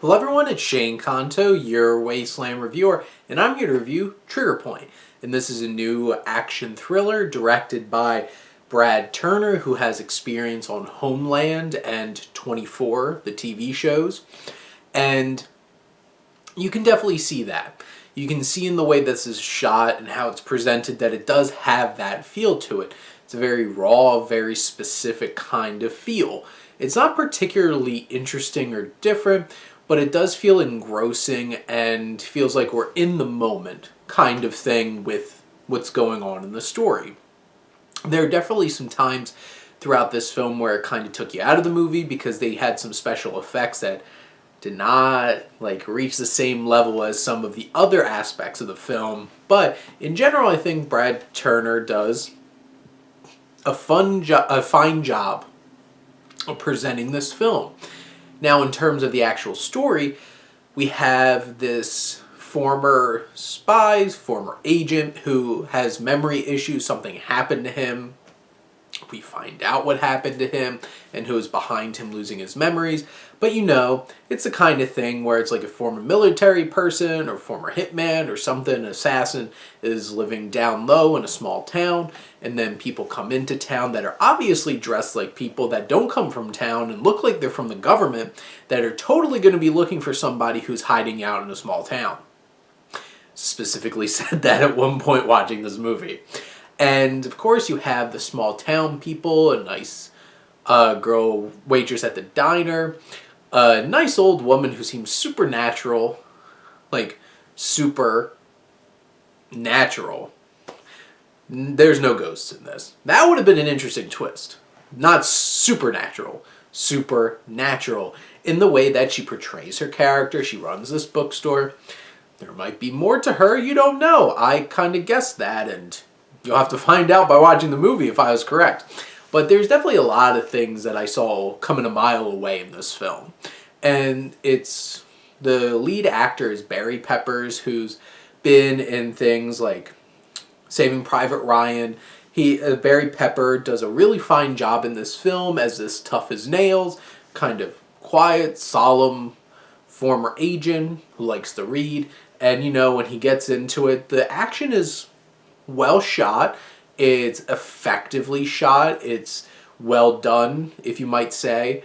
Hello everyone, it's Shane Kanto, your Wasteland reviewer, and I'm here to review Trigger Point. And this is a new action thriller directed by Brad Turner, who has experience on Homeland and 24, the TV shows. And you can definitely see that. You can see in the way this is shot and how it's presented that it does have that feel to it. It's a very raw, very specific kind of feel. It's not particularly interesting or different, but it does feel engrossing and feels like we're in the moment kind of thing with what's going on in the story. There are definitely some times throughout this film where it kind of took you out of the movie because they had some special effects that did not reach the same level as some of the other aspects of the film. But in general, I think Brad Turner does a fine job of presenting this film. Now, in terms of the actual story, we have this former former agent who has memory issues. Something happened to him. We find out what happened to him and who is behind him losing his memories. But you know, it's the kind of thing where it's like a former military person or former hitman or something, an assassin, is living down low in a small town, and then people come into town that are obviously dressed like people that don't come from town and look like they're from the government, that are totally going to be looking for somebody who's hiding out in a small town. Specifically said that at one point watching this movie. And of course you have the small town people, a nice girl waitress at the diner, a nice old woman who seems supernatural, like super natural. There's no ghosts in this. That would have been an interesting twist. Not supernatural, supernatural in the way that she portrays her character. She runs this bookstore. There might be more to her, you don't know. I kind of guessed that, and you'll have to find out by watching the movie if I was correct. But there's definitely a lot of things that I saw coming a mile away in this film. And it's the lead actor is Barry Peppers, who's been in things like Saving Private Ryan. Barry Pepper does a really fine job in this film as this tough as nails, kind of quiet, solemn former agent who likes to read. And you know, when he gets into it, the action is well shot, it's effectively shot, it's well done, if you might say.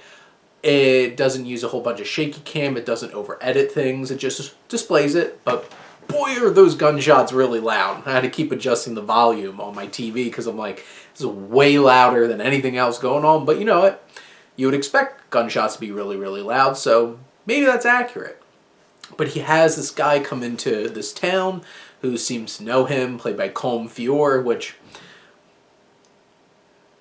It doesn't use a whole bunch of shaky cam, it doesn't over edit things, it just displays it. But boy, are those gunshots really loud. I had to keep adjusting the volume on my TV because I'm like, this is way louder than anything else going on. But you know what? You would expect gunshots to be really, really loud, so maybe that's accurate. But he has this guy come into this town who seems to know him, played by Colm Feore, which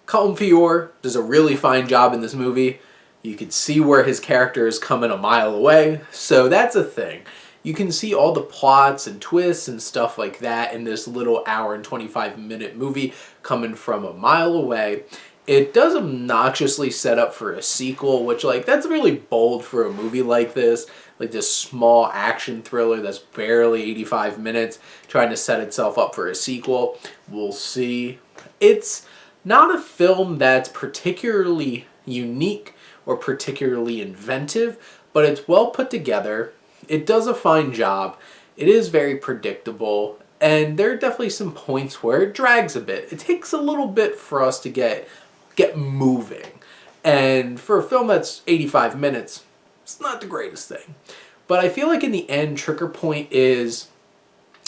Colm Feore does a really fine job in this movie. You can see where his character is coming a mile away, so that's a thing. You can see all the plots and twists and stuff like that in this little hour and 25-minute movie coming from a mile away. It does obnoxiously set up for a sequel, which, that's really bold for a movie like this. Like this small action thriller that's barely 85 minutes, trying to set itself up for a sequel. We'll see. It's not a film that's particularly unique or particularly inventive, but it's well put together. It does a fine job. It is very predictable, and there are definitely some points where it drags a bit. It takes a little bit for us to get moving. And for a film that's 85 minutes, it's not the greatest thing. But I feel like in the end, Trigger Point is,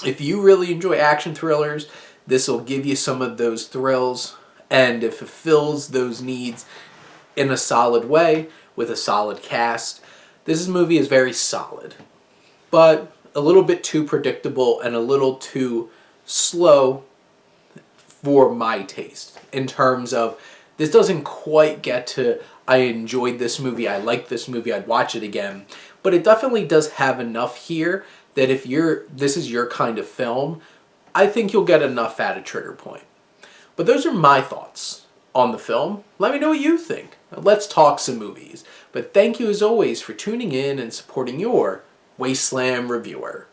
if you really enjoy action thrillers, this will give you some of those thrills, and it fulfills those needs in a solid way with a solid cast. This movie is very solid, but a little bit too predictable and a little too slow for my taste in terms of this doesn't quite get to, I enjoyed this movie, I like this movie, I'd watch it again. But it definitely does have enough here that if this is your kind of film, I think you'll get enough out of Trigger Point. But those are my thoughts on the film. Let me know what you think. Let's talk some movies. But thank you as always for tuning in and supporting your Wasteland reviewer.